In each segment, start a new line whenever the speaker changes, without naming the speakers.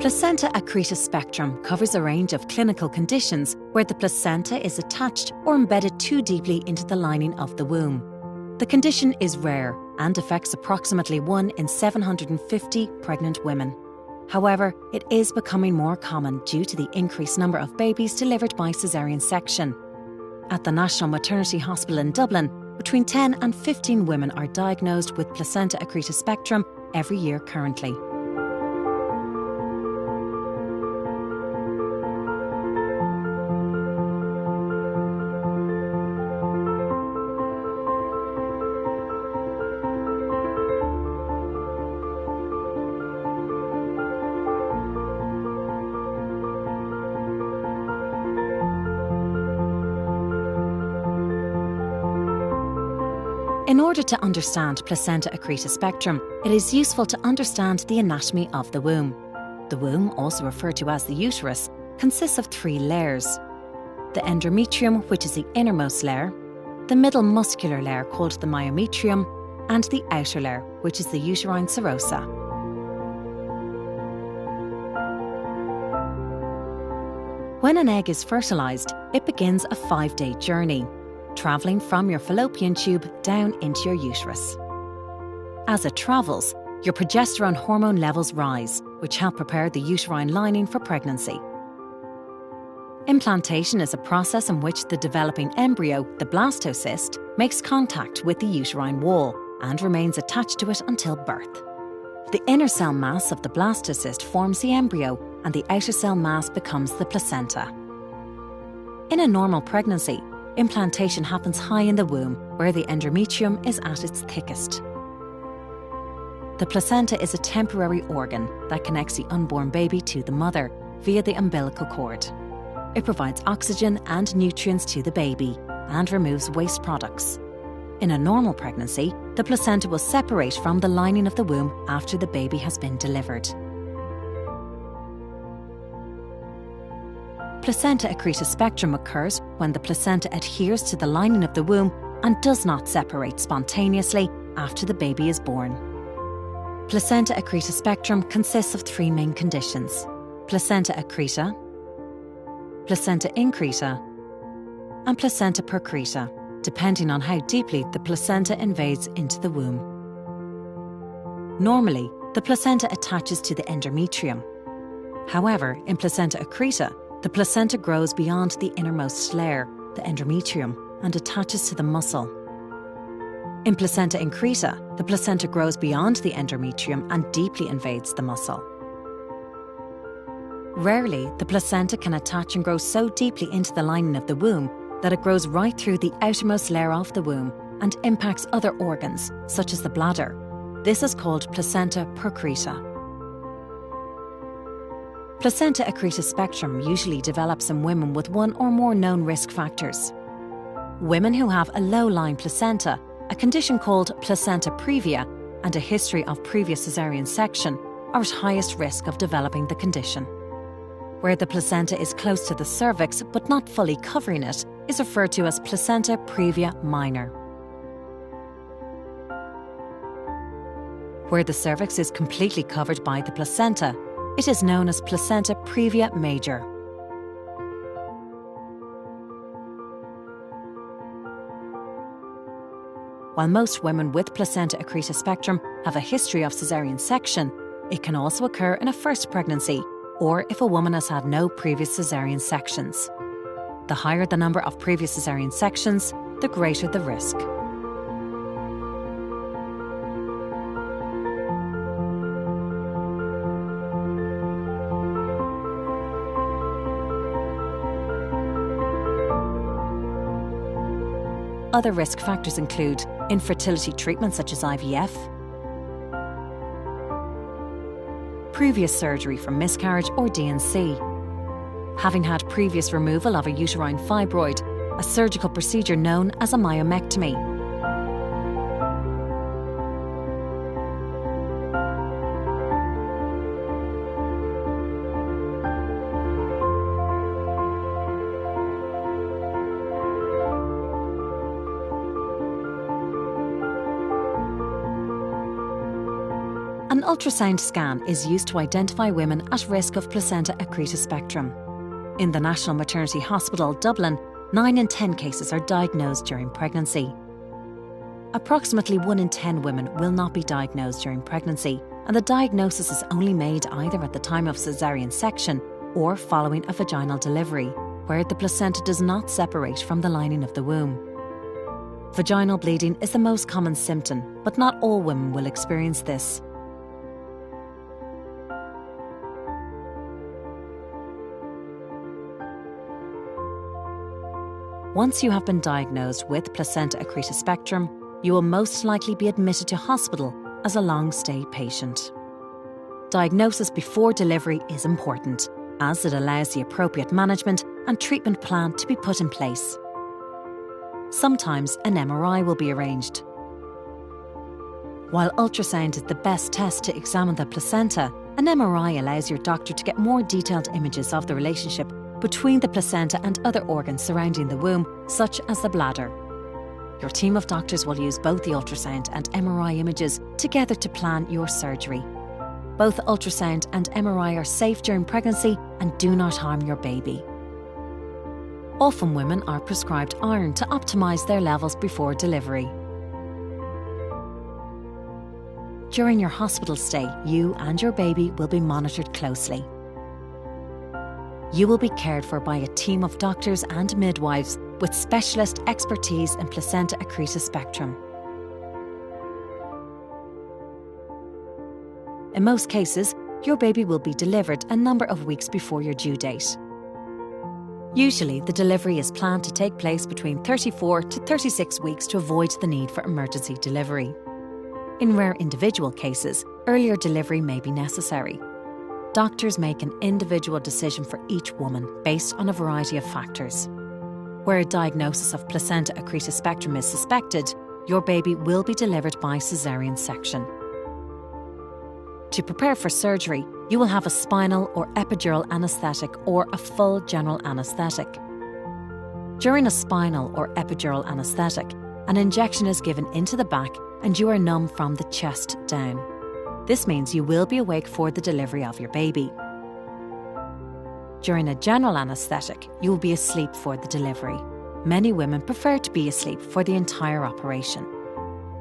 Placenta accreta spectrum covers a range of clinical conditions where the placenta is attached or embedded too deeply into the lining of the womb. The condition is rare and affects approximately 1 in 750 pregnant women. However, it is becoming more common due to the increased number of babies delivered by caesarean section. At the National Maternity Hospital in Dublin, between 10 and 15 women are diagnosed with placenta accreta spectrum every year currently. In order to understand placenta accreta spectrum, it is useful to understand the anatomy of the womb. The womb, also referred to as the uterus, consists of 3 layers. The endometrium, which is the innermost layer, the middle muscular layer called the myometrium, and the outer layer, which is the uterine serosa. When an egg is fertilised, it begins a 5-day journey, travelling from your fallopian tube down into your uterus. As it travels, your progesterone hormone levels rise, which help prepare the uterine lining for pregnancy. Implantation is a process in which the developing embryo, the blastocyst, makes contact with the uterine wall and remains attached to it until birth. The inner cell mass of the blastocyst forms the embryo, and the outer cell mass becomes the placenta. In a normal pregnancy, implantation happens high in the womb, where the endometrium is at its thickest. The placenta is a temporary organ that connects the unborn baby to the mother via the umbilical cord. It provides oxygen and nutrients to the baby and removes waste products. In a normal pregnancy, the placenta will separate from the lining of the womb after the baby has been delivered. Placenta accreta spectrum occurs when the placenta adheres to the lining of the womb and does not separate spontaneously after the baby is born. Placenta accreta spectrum consists of 3 main conditions: placenta accreta, placenta increta, and placenta percreta, depending on how deeply the placenta invades into the womb. Normally, the placenta attaches to the endometrium. However, in placenta accreta, the placenta grows beyond the innermost layer, the endometrium, and attaches to the muscle. In placenta increta, the placenta grows beyond the endometrium and deeply invades the muscle. Rarely, the placenta can attach and grow so deeply into the lining of the womb that it grows right through the outermost layer of the womb and impacts other organs, such as the bladder. This is called placenta percreta. Placenta accreta spectrum usually develops in women with 1 or more known risk factors. Women who have a low-lying placenta, a condition called placenta previa, and a history of previous caesarean section are at highest risk of developing the condition. Where the placenta is close to the cervix but not fully covering it is referred to as placenta previa minor. Where the cervix is completely covered by the placenta, it is known as placenta previa major. While most women with placenta accreta spectrum have a history of caesarean section, it can also occur in a first pregnancy or if a woman has had no previous caesarean sections. The higher the number of previous caesarean sections, the greater the risk. Other risk factors include infertility treatment such as IVF, previous surgery for miscarriage or D&C, having had previous removal of a uterine fibroid, a surgical procedure known as a myomectomy. An ultrasound scan is used to identify women at risk of placenta accreta spectrum. In the National Maternity Hospital, Dublin, 9 in 10 cases are diagnosed during pregnancy. Approximately 1 in 10 women will not be diagnosed during pregnancy, and the diagnosis is only made either at the time of caesarean section or following a vaginal delivery, where the placenta does not separate from the lining of the womb. Vaginal bleeding is the most common symptom, but not all women will experience this. Once you have been diagnosed with placenta accreta spectrum, you will most likely be admitted to hospital as a long-stay patient. Diagnosis before delivery is important, as it allows the appropriate management and treatment plan to be put in place. Sometimes an MRI will be arranged. While ultrasound is the best test to examine the placenta, an MRI allows your doctor to get more detailed images of the relationship between the placenta and other organs surrounding the womb, such as the bladder. Your team of doctors will use both the ultrasound and MRI images together to plan your surgery. Both ultrasound and MRI are safe during pregnancy and do not harm your baby. Often women are prescribed iron to optimise their levels before delivery. During your hospital stay, you and your baby will be monitored closely. You will be cared for by a team of doctors and midwives with specialist expertise in placenta accreta spectrum. In most cases, your baby will be delivered a number of weeks before your due date. Usually, the delivery is planned to take place between 34 to 36 weeks to avoid the need for emergency delivery. In rare individual cases, earlier delivery may be necessary. Doctors make an individual decision for each woman based on a variety of factors. Where a diagnosis of placenta accreta spectrum is suspected, your baby will be delivered by caesarean section. To prepare for surgery, you will have a spinal or epidural anaesthetic or a full general anaesthetic. During a spinal or epidural anaesthetic, an injection is given into the back and you are numb from the chest down. This means you will be awake for the delivery of your baby. During a general anaesthetic, you will be asleep for the delivery. Many women prefer to be asleep for the entire operation.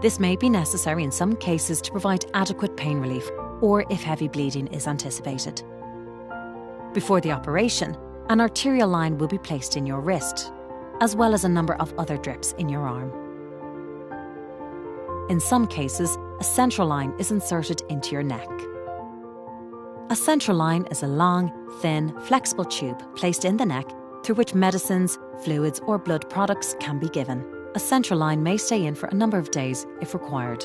This may be necessary in some cases to provide adequate pain relief or if heavy bleeding is anticipated. Before the operation, an arterial line will be placed in your wrist, as well as a number of other drips in your arm. In some cases, a central line is inserted into your neck. A central line is a long, thin, flexible tube placed in the neck through which medicines, fluids or blood products can be given. A central line may stay in for a number of days if required.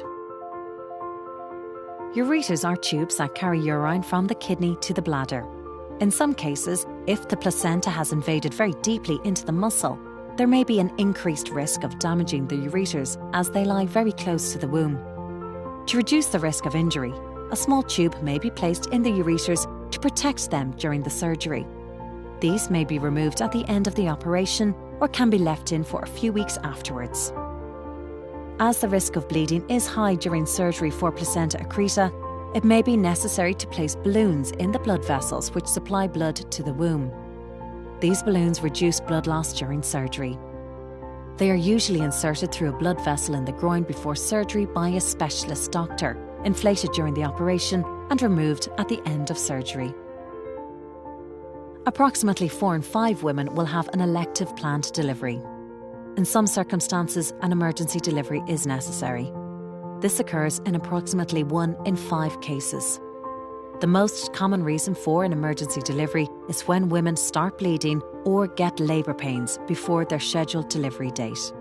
Ureters are tubes that carry urine from the kidney to the bladder. In some cases, if the placenta has invaded very deeply into the muscle, there may be an increased risk of damaging the ureters as they lie very close to the womb. To reduce the risk of injury, a small tube may be placed in the ureters to protect them during the surgery. These may be removed at the end of the operation or can be left in for a few weeks afterwards. As the risk of bleeding is high during surgery for placenta accreta, it may be necessary to place balloons in the blood vessels which supply blood to the womb. These balloons reduce blood loss during surgery. They are usually inserted through a blood vessel in the groin before surgery by a specialist doctor, inflated during the operation and removed at the end of surgery. Approximately 4 in 5 women will have an elective planned delivery. In some circumstances, an emergency delivery is necessary. This occurs in approximately 1 in 5 cases. The most common reason for an emergency delivery is when women start bleeding or get labour pains before their scheduled delivery date.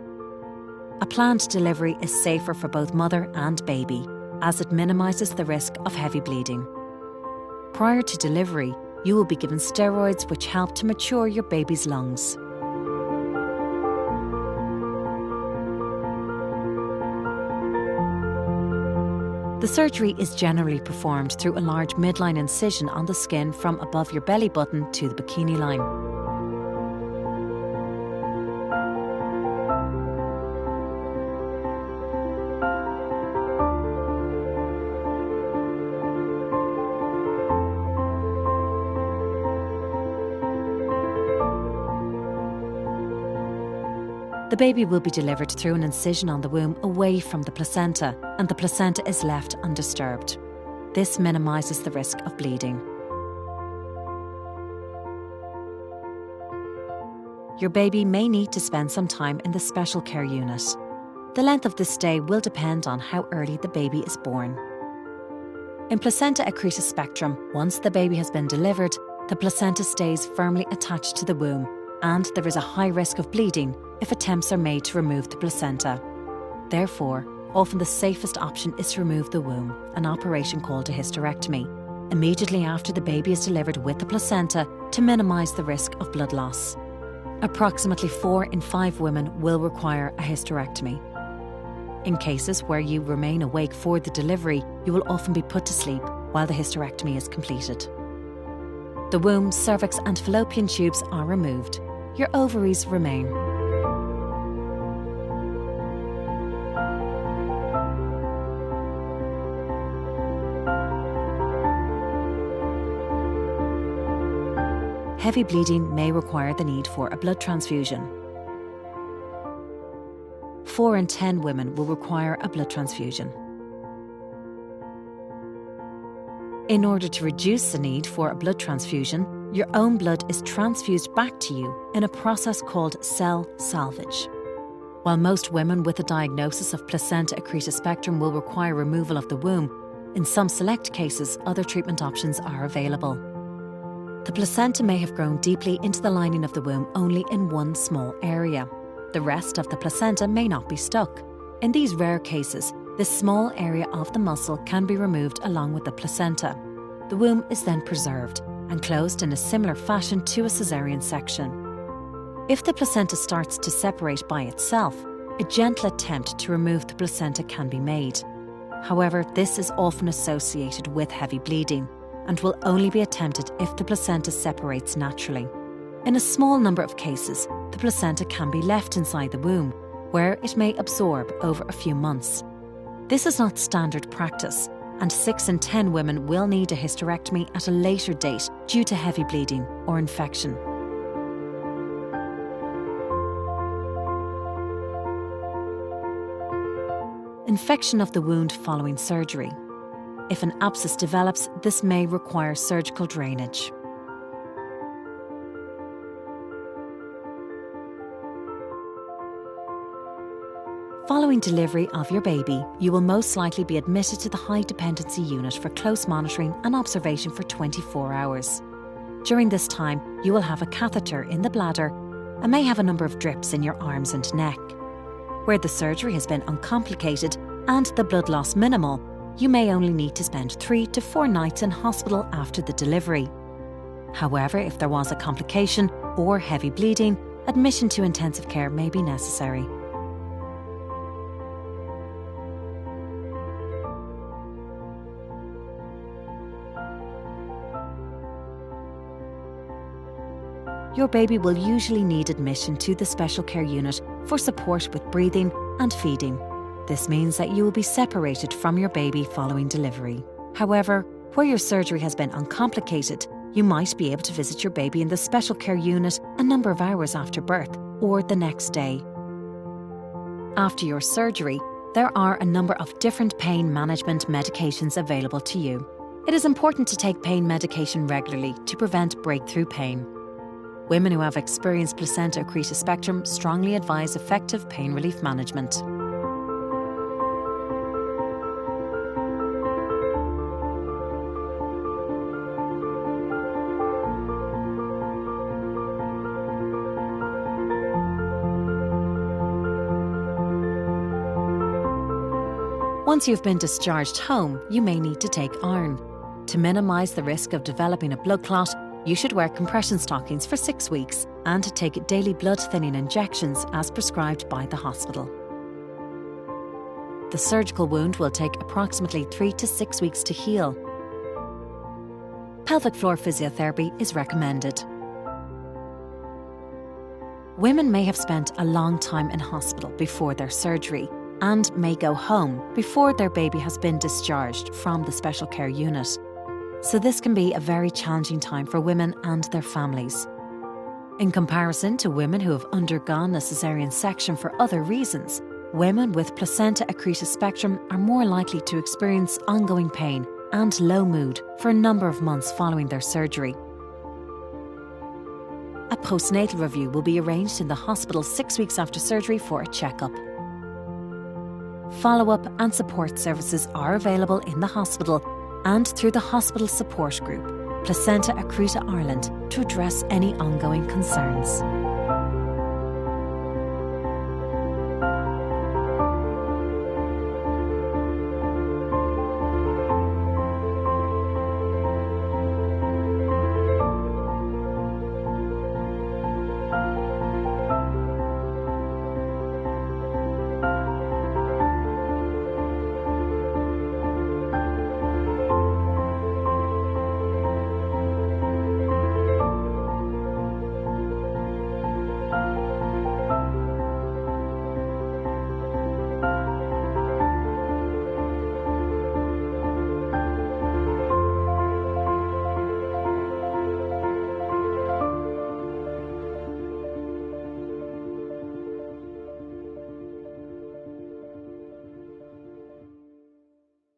A planned delivery is safer for both mother and baby, as it minimises the risk of heavy bleeding. Prior to delivery, you will be given steroids which help to mature your baby's lungs. The surgery is generally performed through a large midline incision on the skin from above your belly button to the bikini line. The baby will be delivered through an incision on the womb away from the placenta, and the placenta is left undisturbed. This minimises the risk of bleeding. Your baby may need to spend some time in the special care unit. The length of this stay will depend on how early the baby is born. In placenta accreta spectrum, once the baby has been delivered, the placenta stays firmly attached to the womb, and there is a high risk of bleeding if attempts are made to remove the placenta. Therefore, often the safest option is to remove the womb, an operation called a hysterectomy, immediately after the baby is delivered with the placenta to minimise the risk of blood loss. Approximately 4 in 5 women will require a hysterectomy. In cases where you remain awake for the delivery, you will often be put to sleep while the hysterectomy is completed. The womb, cervix and fallopian tubes are removed. Your ovaries remain. Heavy bleeding may require the need for a blood transfusion. 4 in 10 women will require a blood transfusion. In order to reduce the need for a blood transfusion, your own blood is transfused back to you in a process called cell salvage. While most women with a diagnosis of placenta accreta spectrum will require removal of the womb, in some select cases, other treatment options are available. The placenta may have grown deeply into the lining of the womb only in one small area. The rest of the placenta may not be stuck. In these rare cases, this small area of the muscle can be removed along with the placenta. The womb is then preserved and closed in a similar fashion to a caesarean section. If the placenta starts to separate by itself, a gentle attempt to remove the placenta can be made. However, this is often associated with heavy bleeding and will only be attempted if the placenta separates naturally. In a small number of cases, the placenta can be left inside the womb, where it may absorb over a few months. This is not standard practice, and 6 in 10 women will need a hysterectomy at a later date due to heavy bleeding or infection. Infection of the wound following surgery. If an abscess develops, this may require surgical drainage. Following delivery of your baby, you will most likely be admitted to the high dependency unit for close monitoring and observation for 24 hours. During this time, you will have a catheter in the bladder and may have a number of drips in your arms and neck. Where the surgery has been uncomplicated and the blood loss minimal, you may only need to spend 3 to 4 nights in hospital after the delivery. However, if there was a complication or heavy bleeding, admission to intensive care may be necessary. Your baby will usually need admission to the special care unit for support with breathing and feeding. This means that you will be separated from your baby following delivery. However, where your surgery has been uncomplicated, you might be able to visit your baby in the special care unit a number of hours after birth or the next day. After your surgery, there are a number of different pain management medications available to you. It is important to take pain medication regularly to prevent breakthrough pain. Women who have experienced placenta accreta spectrum strongly advise effective pain relief management. Once you've been discharged home, you may need to take iron. To minimise the risk of developing a blood clot, you should wear compression stockings for 6 weeks and take daily blood thinning injections as prescribed by the hospital. The surgical wound will take approximately 3 to 6 weeks to heal. Pelvic floor physiotherapy is recommended. Women may have spent a long time in hospital before their surgery and may go home before their baby has been discharged from the special care unit. So this can be a very challenging time for women and their families. In comparison to women who have undergone a caesarean section for other reasons, women with placenta accreta spectrum are more likely to experience ongoing pain and low mood for a number of months following their surgery. A postnatal review will be arranged in the hospital 6 weeks after surgery for a checkup. Follow-up and support services are available in the hospital and through the hospital support group, Placenta Accreta Ireland, to address any ongoing concerns.